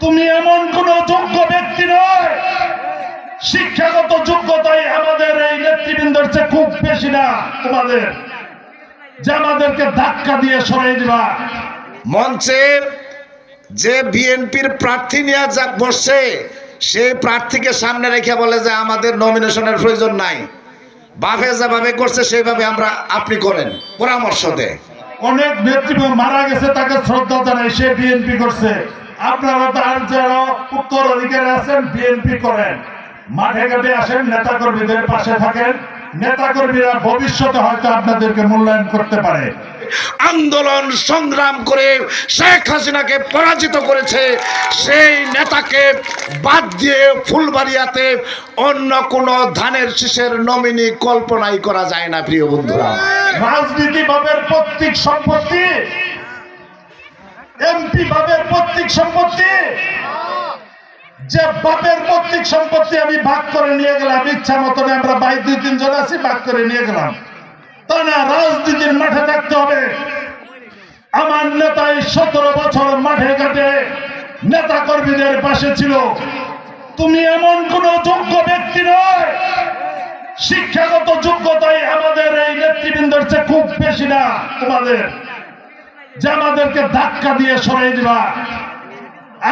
তুমি এমন কোন যোগ্য ব্যক্তি নয়। শিক্ষাগত যোগ্যতাই আমাদের এই নেতৃবৃন্দের চেয়ে খুব বেশি না তোমাদের, যে আমাদেরকে ধাক্কা দিয়ে সরিয়ে দিবা। মঞ্চে যে বিএনপির প্রার্থী নিয়ে যা বসছে সেই প্রার্থীকে সামনে রেখে বলে যে আমাদের নমিনেশনের প্রয়োজন নাই, বাফে যেভাবে করছে সেইভাবে আপনি করেন, পরামর্শ দেয়। অনেক নেতৃবৃন্দ মারা গেছে, তাকে শ্রদ্ধা জানাই, সে বিএনপি করছে। আপনারা তার যারা উত্তরাধিকারী আছেন বিএনপি করেন, মাঠে ঘাটে আসেন, নেতা কর্মীদের পাশে থাকেন। নেতা কর্মীরা ভবিষ্যতে হয়তো আপনাদেরকে মূল্যায়ন করতে পারে। আন্দোলন সংগ্রাম করে শেখ হাসিনাকে পরাজিত করেছে, সেই নেতাকে বাদ দিয়ে ফুলবাড়িয়াতে অন্য কোন ধানের শীষের নমিনি কল্পনাই করা যায় না। প্রিয় বন্ধুরা, রাজনীতি ভাবের পৈতৃক সম্পত্তি, এমপি ভাবের পৈতৃক সম্পত্তি, যে বাপের পৈতৃক সম্পত্তি আমি ভাগ করে নিয়ে গেলাম ইচ্ছা মতন, আমরা 22-23 জন আছি, ভাগ করে নিয়ে গেলাম, তা না। রাজনীতির মাঠে থাকতে হবে। আমার নেতাই 17 বছর মাঠে ঘাটে নেতা কর্মীদের পাশে ছিল। তুমি এমন কোন যোগ্য ব্যক্তি নয়। শিক্ষাগত যোগ্যতাই আমাদের এই নেতৃবৃন্দের চেয়ে খুব বেশি না তোমাদের, যে আমাদেরকে ধাক্কা দিয়ে সরিয়ে দিবা।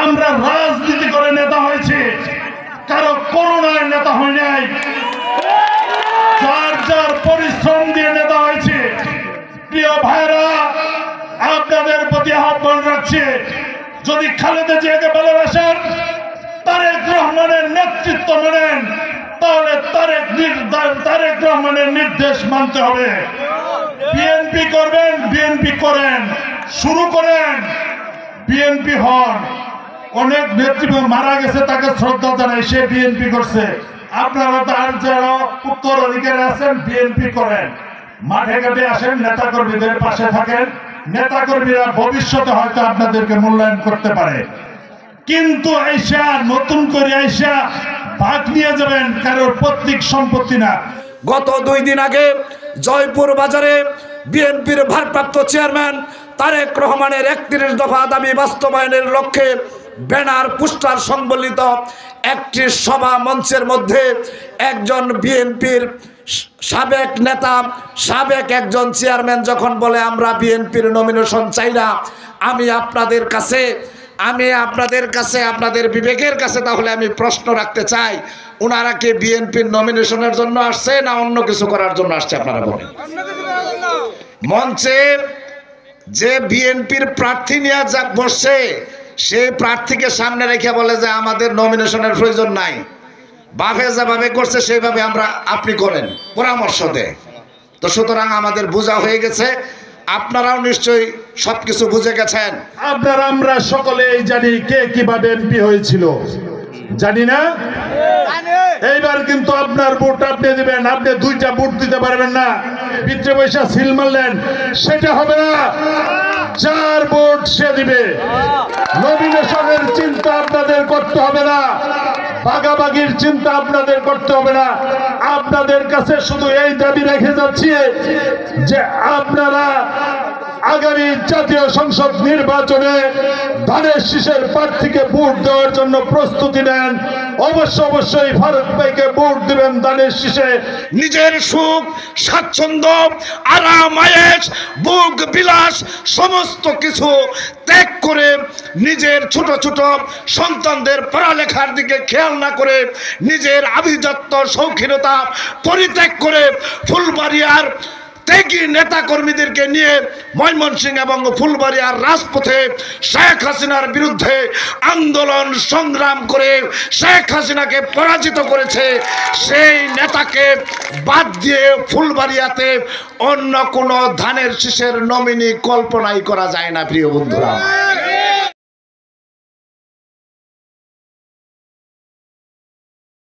আমরা রাজনীতি করে নেতা হয়েছি, কারো করোনায় নেতা হয় নাই, যার যার পরিশ্রম দিয়ে নেতা হয়েছে। প্রিয় ভাইরা, আপনাদের প্রতি আহ্বান রাখছি, যদি খালেদা জিয়াকে ভালোবাসেন, তারেক রহমানের নেতৃত্ব মানেন, তাহলে তারেক রহমানের নির্দেশ মানতে হবে। বিএনপি করবেন, বিএনপি করেন, শুরু করেন, বিএনপি হন। অনেক নেতৃবৃন্দ মারা গেছে, তাকে শ্রদ্ধা জানাই, সে বিএনপি করছে। আপনারা তার যারা উত্তরাধিকারী আছেন বিএনপি করেন, মাঠে ঘাটে আসেন, নেতা কর্মীদের পাশে থাকেন। নেতা কর্মীরা ভবিষ্যতে হয়তো আপনাদেরকে মূল্যায়ন করতে পারে, কিন্তু আইসা নতুন করে আইসা ভাগ নিয়ে যাবেন কারোর পৈতৃক সম্পত্তি না। গত 2 দিন আগে জয়পুর বাজারে বিএনপির ভারপ্রাপ্ত চেয়ারম্যান তারেক রহমানের 31 দফা দাবি বাস্তবায়নের লক্ষ্যে ব্যানার পোস্টার সংবলিত একটি সভা মঞ্চের মধ্যে একজন বিএনপির সাবেক নেতা, সাবেক একজন চেয়ারম্যান যখন বলে আমরা বিএনপির নমিনেশন চাই না, আমি আপনাদের কাছে আপনাদের বিবেকের কাছে তাহলে আমি প্রশ্ন রাখতে চাই, ওনারা কি বিএনপির নমিনেশনের জন্য আসছে না অন্য কিছু করার জন্য আসছে? আপনারা বলেন। মঞ্চে যে বিএনপির প্রার্থী নিয়ে যা বসছে সেই প্রার্থীকে সামনে রেখে বলে যে আমাদের নমিনেশনের প্রয়োজন নাই, বাফে যেভাবে করছে সেইভাবে আপনি করেন, পরামর্শ দেয়। তো সুতরাং আমাদের বোঝা হয়ে গেছে, আপনারাও নিশ্চয়ই সবকিছু বুঝে গেছেন। আপনারা আমরা সকলেই জানি কে কিভাবে এমপি হয়েছিল, জানি না? এইবার কিন্তু আপনার ভোট আপনি দিবেন, আপনি 2টা ভোট দিতে পারবেন না। ভিতরে পয়সা সিল মারলেন, সেটা হবে না। যার ভোট সে দিবে। নমিনেশনের চিন্তা আপনাদের করতে হবে না, ভাগাভাগির চিন্তা আপনাদের করতে হবে না। আপনাদের কাছে শুধু এই দাবি রেখে যাচ্ছি যে আপনারা আগামী জাতীয় সংসদ নির্বাচনে ধানের শীষের প্রার্থীকে ভোট দেওয়ার জন্য প্রস্তুতি নেন। অবশ্যই ফারুক ভাইকে ভোট দিবেন ধানের শীষে। নিজের সুখ, স্বাচ্ছন্দ্য, আরাম আয়েশ, ভোগ বিলাস সমস্ত কিছু ত্যাগ করে, নিজের ছোট ছোট সন্তানদের পড়ালেখার দিকে খেয়াল না করে, নিজের আভিজাত্য শৌখিনতা পরিত্যাগ করে ফুলবাড়িয়ার ত্যাগী নেতা কর্মীদেরকে নিয়ে ময়মনসিংহ এবং ফুলবাড়িয়ার রাজপথে শেখ হাসিনার বিরুদ্ধে আন্দোলন সংগ্রাম করে শেখ হাসিনাকে পরাজিত করেছে, সেই নেতাকে বাদ দিয়ে ফুলবাড়িয়াতে অন্য কোনো ধানের শীষের নমিনি কল্পনাই করা যায় না। প্রিয় বন্ধুরা,